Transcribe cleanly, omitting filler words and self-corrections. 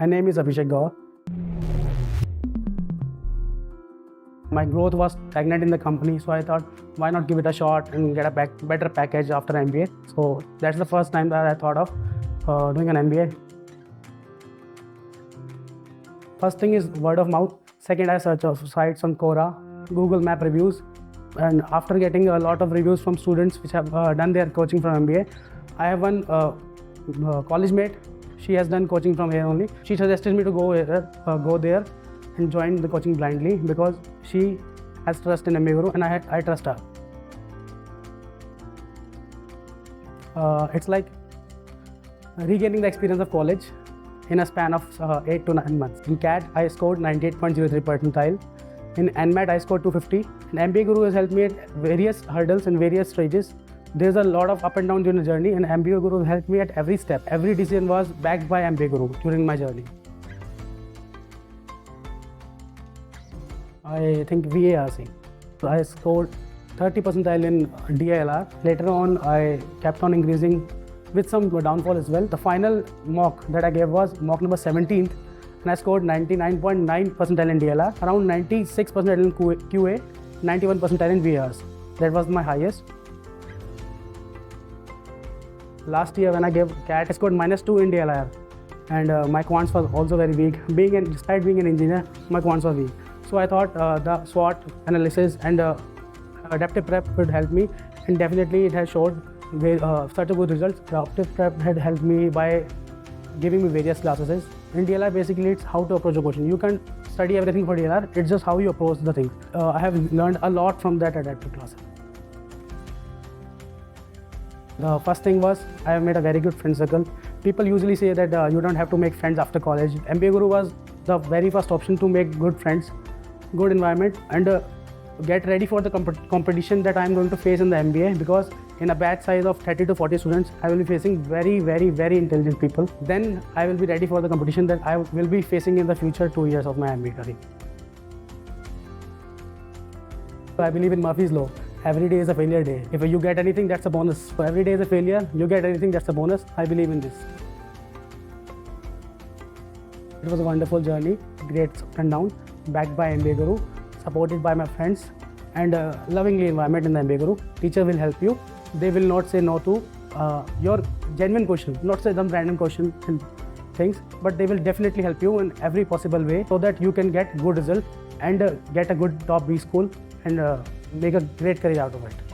My name is Abhishek Gaur. My growth was stagnant in the company, so I thought, why not give it a shot and get a better package after MBA. So that's the first time that I thought of doing an MBA. First thing is word of mouth. Second, I search of sites on Quora, Google Map reviews, and after getting a lot of reviews from students which have done their coaching from MBA, I have one college mate. She has done coaching from here only. She suggested me to go there and join the coaching blindly because she has trust in MBAGuru and I trust her. It's like regaining the experience of college in a span of 8 to 9 months. In CAT, I scored 98.03 percentile. In NMAT, I scored 250. And MBAGuru has helped me at various hurdles and various stages. There's a lot of up and down during the journey, and MBAGuru helped me at every step. Every decision was backed by MBAGuru during my journey. I think VARC. So I scored 30 percentile in DILR. Later on, I kept on increasing with some downfall as well. The final mock that I gave was mock number 17th, and I scored 99.9 percentile in DLR, around 96 percentile in QA, 91 percentile in VARs. That was my highest. Last year when I gave CAT, I scored -2 in DLR, and my quants was also very weak. Despite being an engineer, my quants were weak. So I thought the SWOT analysis and adaptive prep could help me, and definitely it has showed such a good results. The adaptive prep had helped me by giving me various classes. In DLR, basically it's how to approach a question. You can study everything for DLR, it's just how you approach the thing. I have learned a lot from that adaptive class. The first thing was I have made a very good friend circle. People usually say that you don't have to make friends after college. MBAGuru was the very first option to make good friends, good environment, and get ready for the competition that I am going to face in the MBA, because in a batch size of 30 to 40 students, I will be facing very, very, very intelligent people. Then I will be ready for the competition that I will be facing in the future 2 years of my MBA career. I believe in Murphy's Law. Every day is a failure day. If you get anything, that's a bonus. So every day is a failure, you get anything, that's a bonus. I believe in this. It was a wonderful journey, great up and down, backed by MBAGuru, supported by my friends, and a lovingly environment in the MBAGuru. Teacher will help you. They will not say no to your genuine question, not say some random question and things, but they will definitely help you in every possible way so that you can get good result and get a good top B school and make a great career out of it.